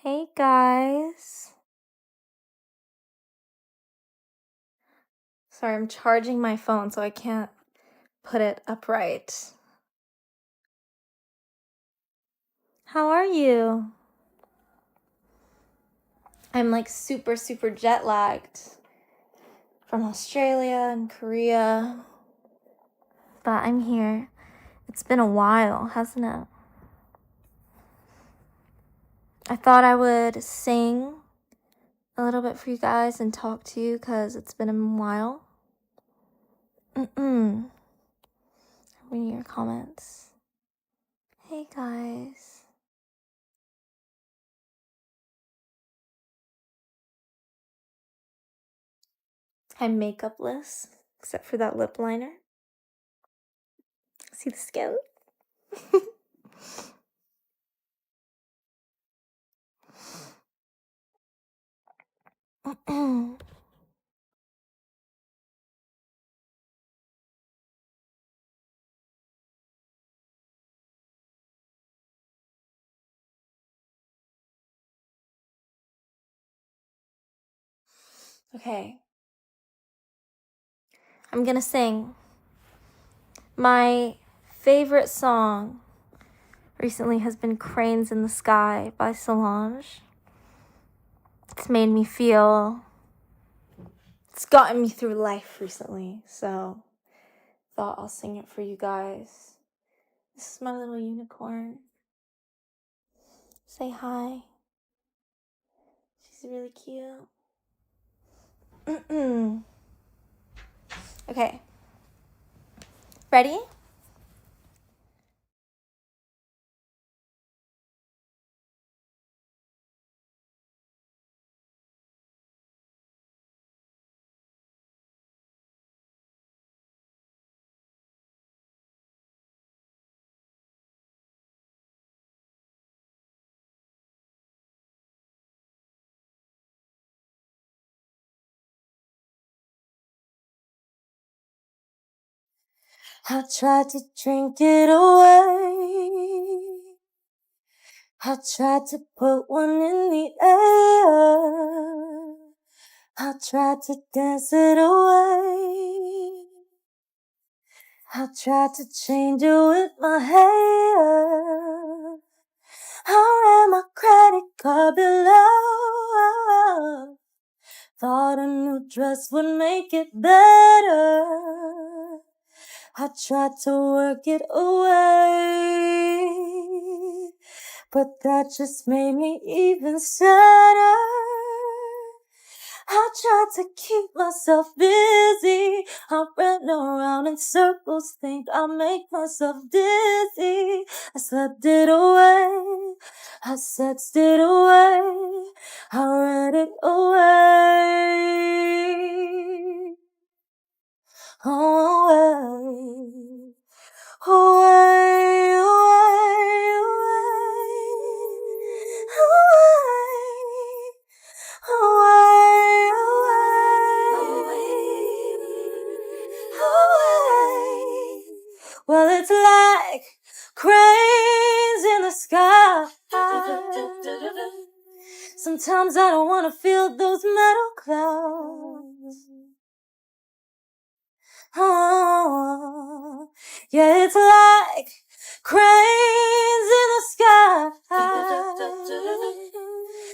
Hey guys. Sorry, I'm charging my phone so I can't put it upright. How are you? I'm like super jet lagged from Australia and Korea. But I'm here. It's been a while, hasn't it? I thought I would sing a little bit for you guys and talk to you because it's been a while. Reading your comments. Hey guys. I'm makeupless, except for that lip liner. See the skin? Okay. I'm gonna sing. My favorite song recently has been Cranes in the Sky by Solange. It's made me feel... It's gotten me through life recently, so thought I'll sing it for you guys. This is my little unicorn. Say hi. She's really cute. Okay. Ready? I tried to drink it away. I tried to put one in the air. I tried to dance it away. I tried to change it with my hair. I ran my credit card below. Thought a new dress would make it better. I tried to work it away, but that just made me even sadder. I tried to keep myself busy. I ran around in circles, think I'll make myself dizzy. I slept it away, I sexed it away, I read it away. Away, away, away, away, away. Well, it's like cranes in the sky. Sometimes I don't want to feel those metal clouds. Oh, yeah, it's like cranes in the sky.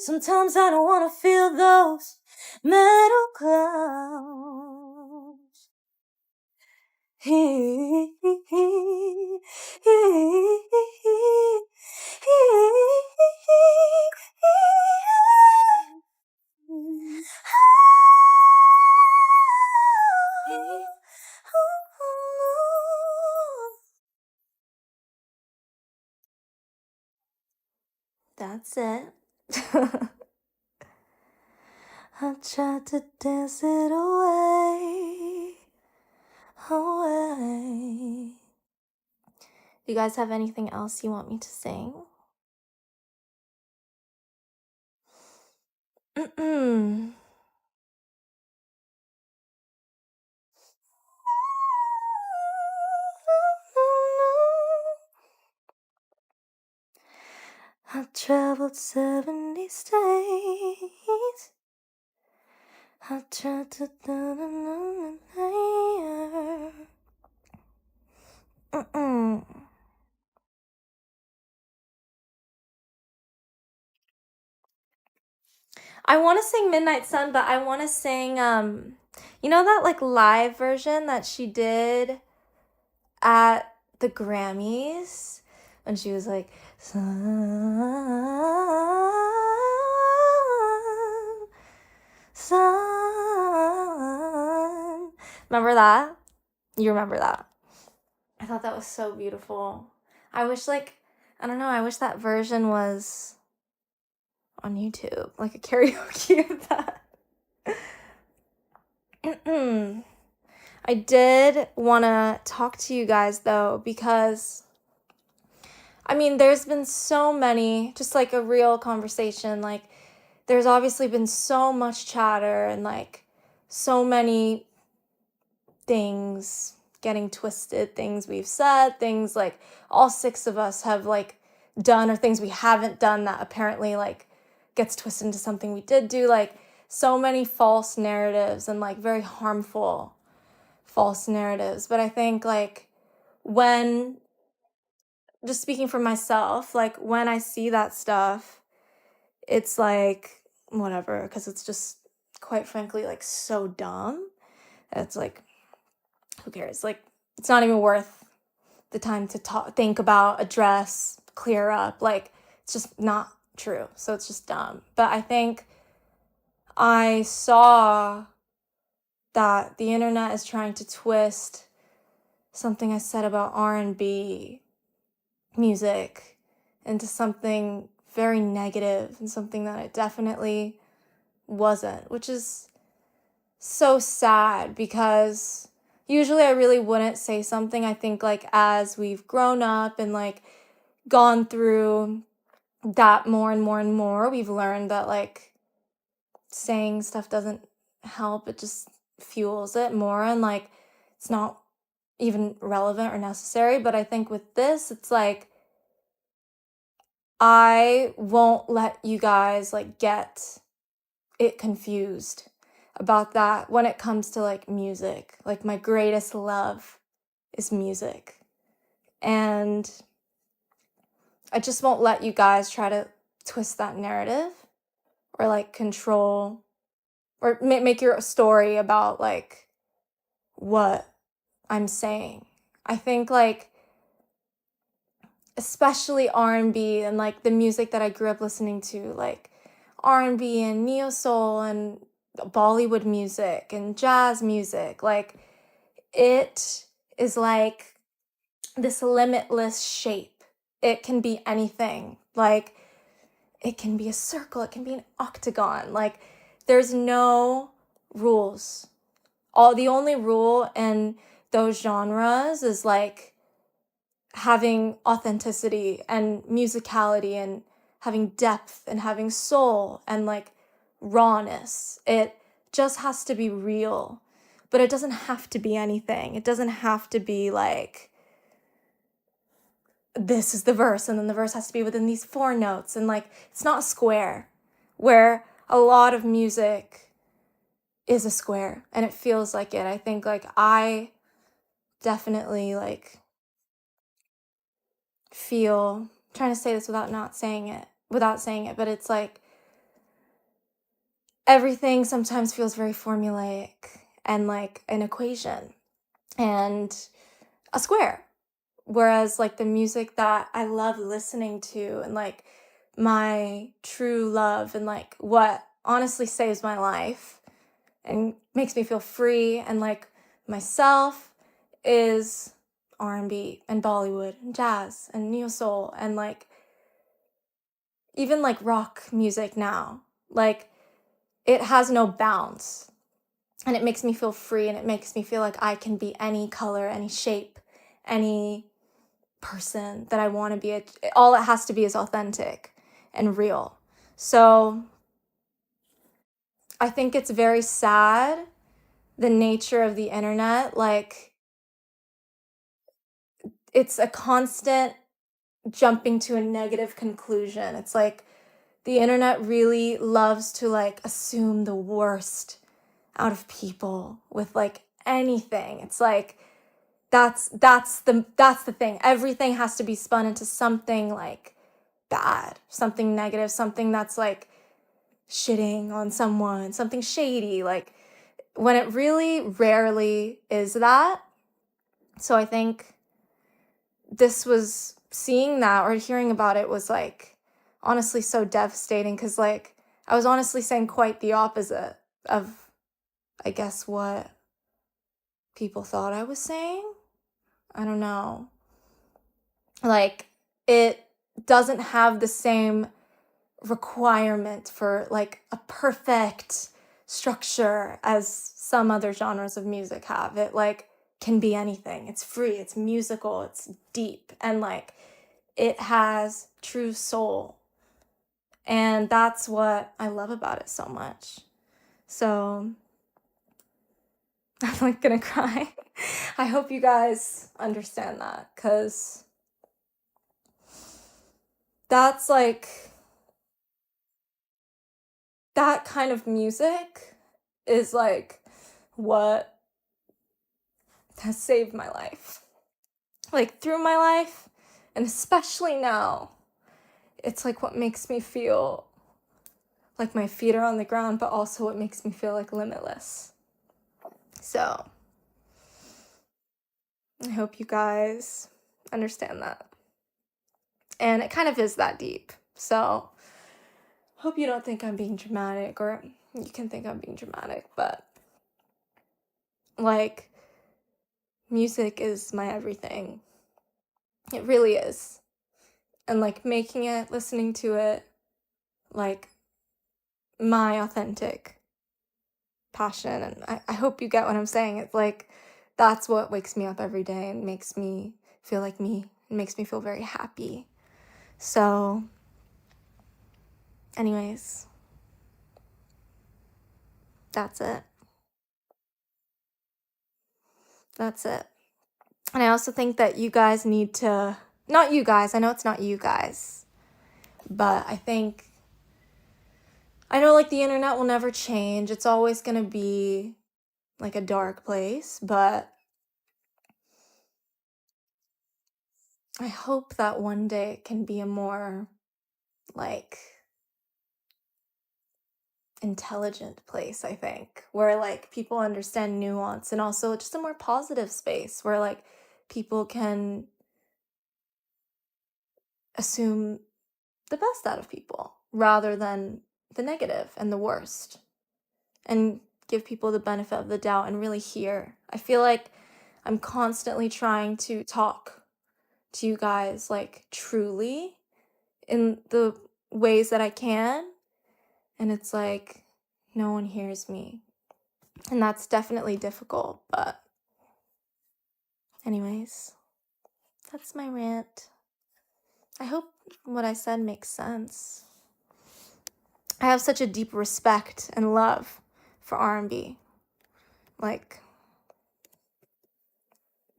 Sometimes I don't want to feel those metal clouds. That's it. I tried to dance it away. Do you guys have anything else you want me to sing? I traveled 70 states. I tried to I want to sing Midnight Sun, but I want to sing you know that like live version that she did at the Grammys when she was like sun. Remember that? You remember that? I thought that was so beautiful. I wish I don't know, I wish that version was on YouTube, like a karaoke of that. I did want to talk to you guys though, because I mean, there's been so many, just like a real conversation, like there's obviously been so much chatter and like so many things getting twisted, things we've said, things like all six of us have like done, or things we haven't done that apparently like gets twisted into something we did do, like so many false narratives and like very harmful false narratives. But I think like when, just speaking for myself, like when I see that stuff, it's like whatever, because it's just quite frankly like so dumb. It's like, who cares? Like it's not even worth the time to think about, address, clear up. Like it's just not true. So it's just dumb. But I think I saw that the internet is trying to twist something I said about R&B music into something very negative and something that it definitely wasn't, which is so sad because usually I really wouldn't say something. I think like as we've grown up and like gone through that more and more and more, we've learned that like saying stuff doesn't help. It just fuels it more and like it's not even relevant or necessary. But I think with this, it's like I won't let you guys like get it confused about that when it comes to like music. Like my greatest love is music. And I just won't let you guys try to twist that narrative or like control or make your story about like what I'm saying. I think like especially R&B and like the music that I grew up listening to, like R&B and neo soul and Bollywood music and jazz music, like it is like this limitless shape. It can be anything. Like it can be a circle, it can be an octagon. Like there's no rules. The only rule in those genres is like having authenticity and musicality and having depth and having soul and like rawness. It just has to be real, but it doesn't have to be anything. It doesn't have to be like, this is the verse and then the verse has to be within these 4 notes. And like, it's not a square, where a lot of music is a square and it feels like it. I think like I definitely like feel, I'm trying to say this without saying it, but it's like everything sometimes feels very formulaic and like an equation and a square. Whereas like the music that I love listening to and like my true love and like what honestly saves my life and makes me feel free and like myself is R&B and Bollywood and jazz and neo soul and like even like rock music now. Like it has no bounds and it makes me feel free and it makes me feel like I can be any color, any shape, any person that I want to be. All it has to be is authentic and real. So I think it's very sad, the nature of the internet. Like it's a constant jumping to a negative conclusion. It's like the internet really loves to like assume the worst out of people with like anything. It's like that's the thing. Everything has to be spun into something like bad, something negative, something that's like shitting on someone, something shady, like when it really rarely is that. So I think this was seeing that or hearing about it was like honestly so devastating, because like I was honestly saying quite the opposite of, I guess, what people thought I was saying. I don't know. Like, it doesn't have the same requirement for like a perfect structure as some other genres of music have. It like can be anything. It's free, it's musical, it's deep, and like it has true soul. And that's what I love about it so much. So I'm like gonna cry. I hope you guys understand that, because that's like, that kind of music is like what has saved my life. Like through my life, and especially now, it's like what makes me feel like my feet are on the ground, but also what makes me feel like limitless. So I hope you guys understand that. And it kind of is that deep. So hope you don't think I'm being dramatic, or you can think I'm being dramatic, but like music is my everything. It really is. And like making it, listening to it, like my authentic passion. And I hope you get what I'm saying. It's like that's what wakes me up every day and makes me feel like me, and makes me feel very happy. So anyways, that's it. That's it. And I also think that you guys need to, not you guys, I know it's not you guys, but I know like the internet will never change. It's always going to be like a dark place, but I hope that one day it can be a more like intelligent place, I think, where like people understand nuance, and also just a more positive space where like people can assume the best out of people rather than the negative and the worst, and give people the benefit of the doubt and really hear. I feel like I'm constantly trying to talk to you guys like truly in the ways that I can, and it's like no one hears me. And that's definitely difficult, but anyways, that's my rant. I hope what I said makes sense. I have such a deep respect and love for R&B. Like,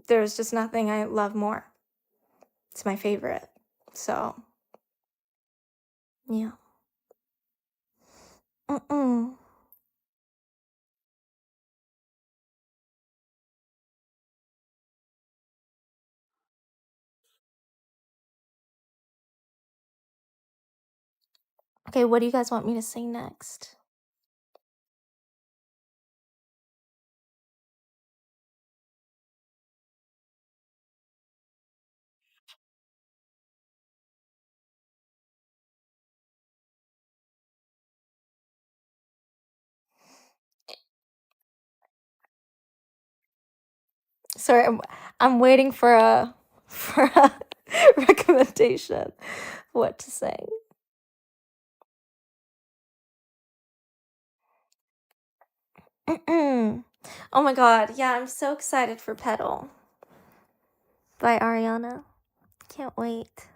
there's just nothing I love more. It's my favorite. So, yeah. Okay, what do you guys want me to sing next? Sorry, I'm waiting for a recommendation what to sing. Oh my god, yeah, I'm so excited for Petal by Ariana. Can't wait.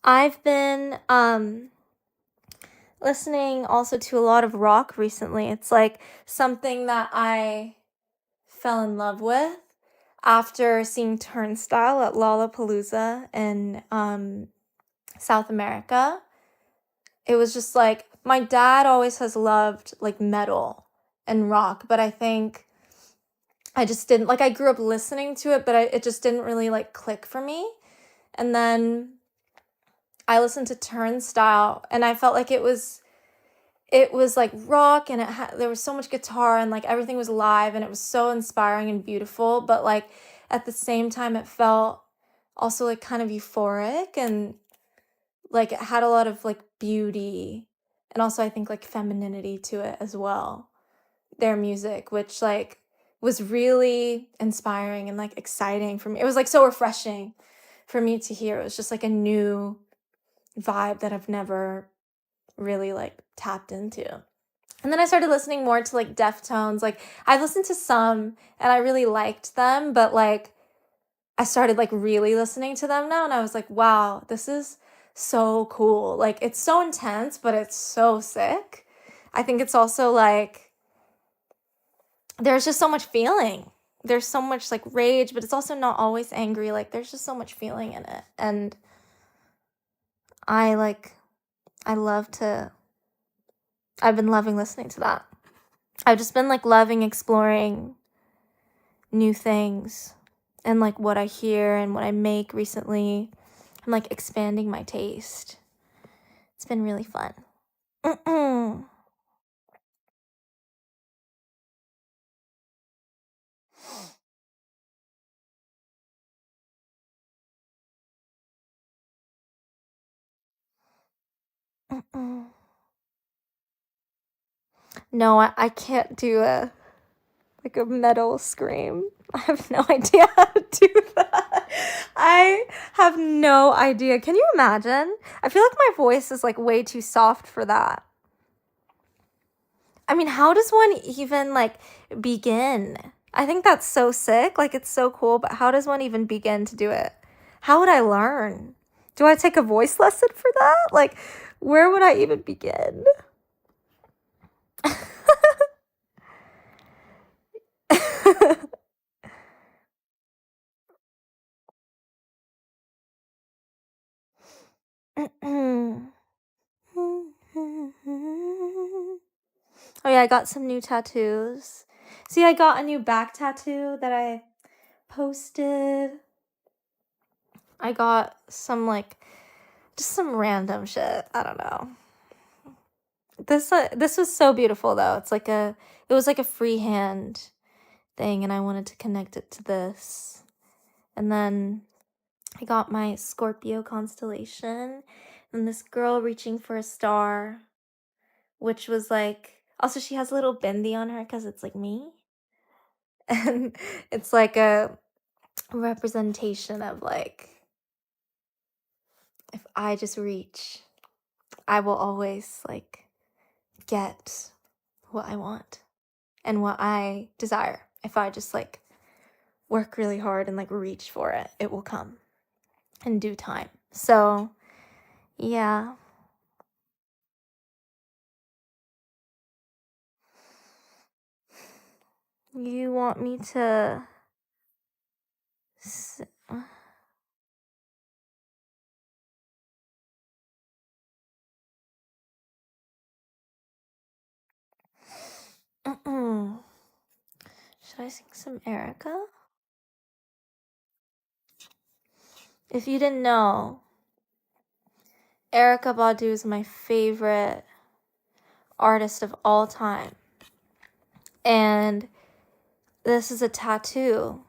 I've been listening also to a lot of rock recently. It's like something that I fell in love with after seeing Turnstile at Lollapalooza in South America. It was just like, my dad always has loved like metal and rock, but I think I just didn't, like, I grew up listening to it, but it just didn't really like click for me. And then I listened to Turnstile and I felt like it was like rock, and there was so much guitar, and like everything was live, and it was so inspiring and beautiful, but like at the same time it felt also like kind of euphoric, and like it had a lot of like beauty, and also I think like femininity to it as well, their music, which like was really inspiring and like exciting for me. It was like so refreshing for me to hear. It was just like a new vibe that I've never really like tapped into. And then I started listening more to like Deftones. Like I've listened to some and I really liked them, but like I started like really listening to them now, and I was like, wow, this is so cool. Like it's so intense, but it's so sick. I think it's also like there's just so much feeling. There's so much like rage, but it's also not always angry. Like there's just so much feeling in it. And I've been loving listening to that. I've just been like loving exploring new things and like what I hear and what I make recently. I'm like expanding my taste. It's been really fun. No, I can't do a metal scream. I have no idea how to do that. I have no idea. Can you imagine? I feel like my voice is like way too soft for that. I mean, how does one even like begin? I think that's so sick. Like it's so cool, but how does one even begin to do it? How would I learn? Do I take a voice lesson for that? Like, where would I even begin? Oh yeah, I got some new tattoos. See, I got a new back tattoo that I posted. I got some like just some random shit. I don't know. This was so beautiful though. It was like a freehand thing, and I wanted to connect it to this. And then I got my Scorpio constellation and this girl reaching for a star, which was like, also she has a little bindi on her because it's like me. And it's like a representation of like, if I just reach, I will always like get what I want and what I desire. If I just like work really hard and like reach for it, it will come in due time. So yeah. You want me to should I sing some Erica? If you didn't know, Erykah Badu is my favorite artist of all time. And this is a tattoo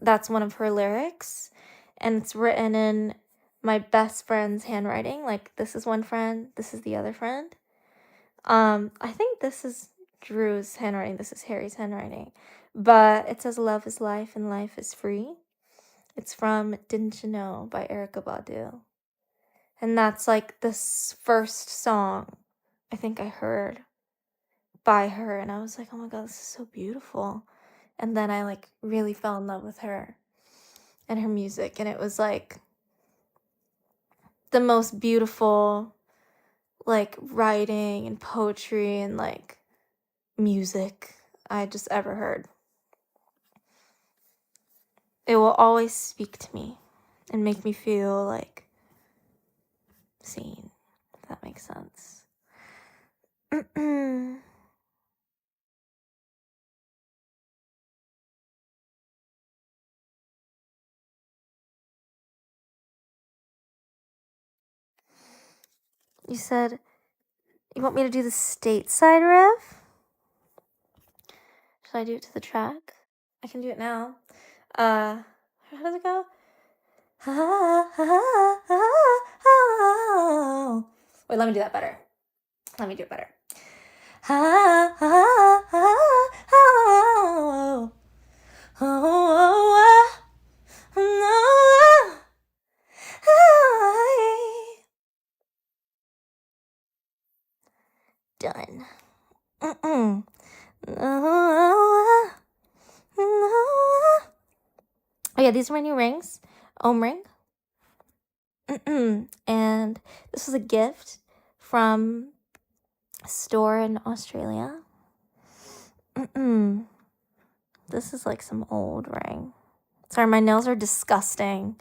that's one of her lyrics, and it's written in my best friend's handwriting. Like, this is one friend, this is the other friend. I think this is Drew's handwriting, this is Harry's handwriting. But it says, "Love is life and life is free." It's from Didn't You Know by Erykah Badu. And that's like the first song I think I heard by her, and I was like, oh my god, this is so beautiful. And then I like really fell in love with her and her music, and it was like the most beautiful like writing and poetry and like music I just ever heard. It will always speak to me and make me feel like seen, if that makes sense. You said you want me to do the stateside riff? Should I do it to the track? I can do it now. How does it go? Wait, let me do that better. Let me do it better. Done. Oh yeah, these are my new rings. Ohm ring. And this was a gift from a store in Australia. This is like some old ring. Sorry, my nails are disgusting.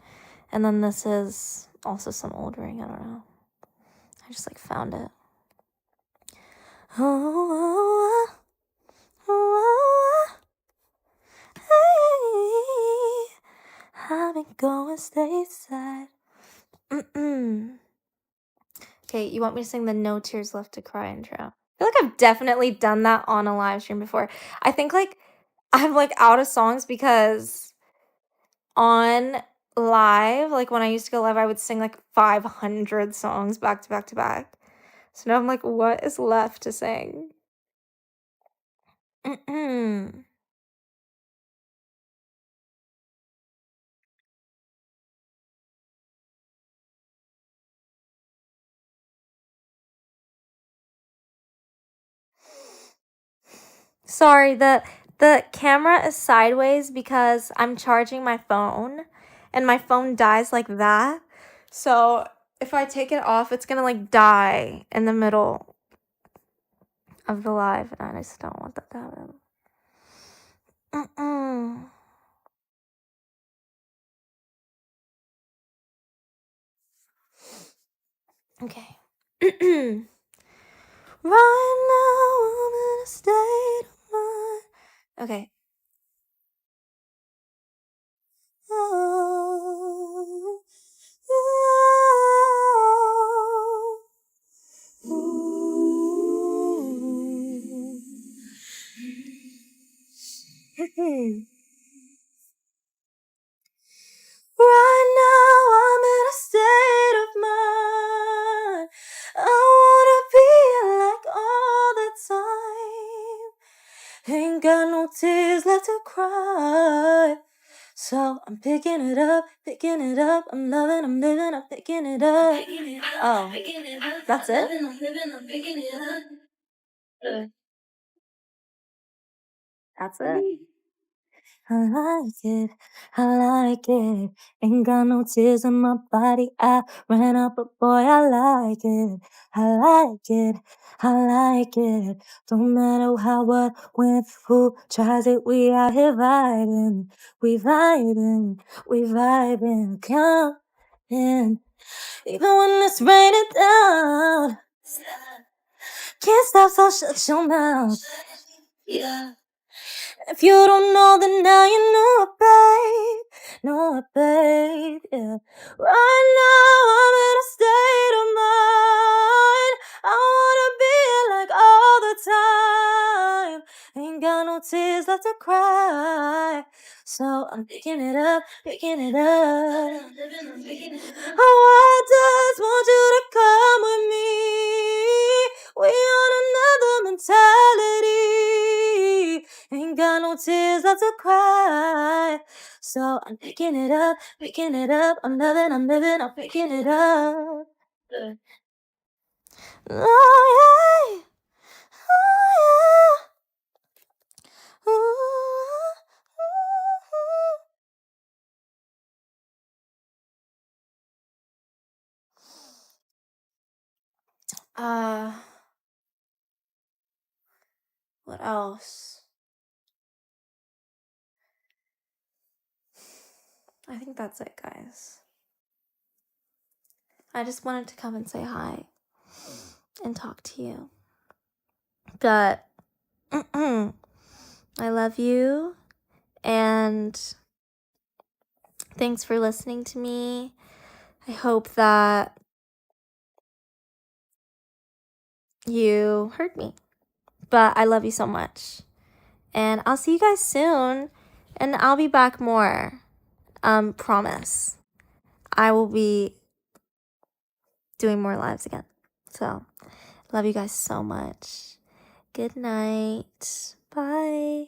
And then this is also some old ring. I don't know. I just like found it. I've been going stateside. Okay, you want me to sing the No Tears Left to Cry intro? I feel like I've definitely done that on a live stream before. I think like I'm like out of songs because on live, like when I used to go live, I would sing like 500 songs back to back to back. So now I'm like, what is left to sing? Sorry, the camera is sideways because I'm charging my phone and my phone dies like that. So if I take it off, it's gonna like die in the middle of the live, and I just don't want that to happen. Okay. Right now I'm in a state of mind. Okay. Oh, oh, ooh. Right now I'm in a state of mind. I wanna be like all the time. Ain't got no tears left to cry. So I'm picking it up, picking it up. I'm loving, I'm living, I'm picking it up. Oh, that's it? That's it? I like it, I like it. Ain't got no tears in my body. I ran up, but boy, I like it. I like it, I like it. Don't matter how, what, when, who tries it. We out here vibing, we vibing, we vibing. Come in, even when it's raining down. Can't stop, so shut your mouth. Yeah. If you don't know, then now you know it, babe. Know it, babe, yeah. Right now I'm in a state of mind. I wanna be like all the time. Ain't got no tears left to cry. So I'm picking it up, picking it up. Oh, I just want you to come with me. We on another mentality. Ain't got no tears left to cry. So I'm picking it up, picking it up. I'm loving, I'm living, I'm picking it up. Oh, yeah. Oh, yeah. What else? I think that's it, guys. I just wanted to come and say hi and talk to you. But I love you, and thanks for listening to me. I hope that you heard me. But I love you so much. And I'll see you guys soon. And I'll be back more. Promise. I will be doing more lives again. So, love you guys so much. Good night. Bye.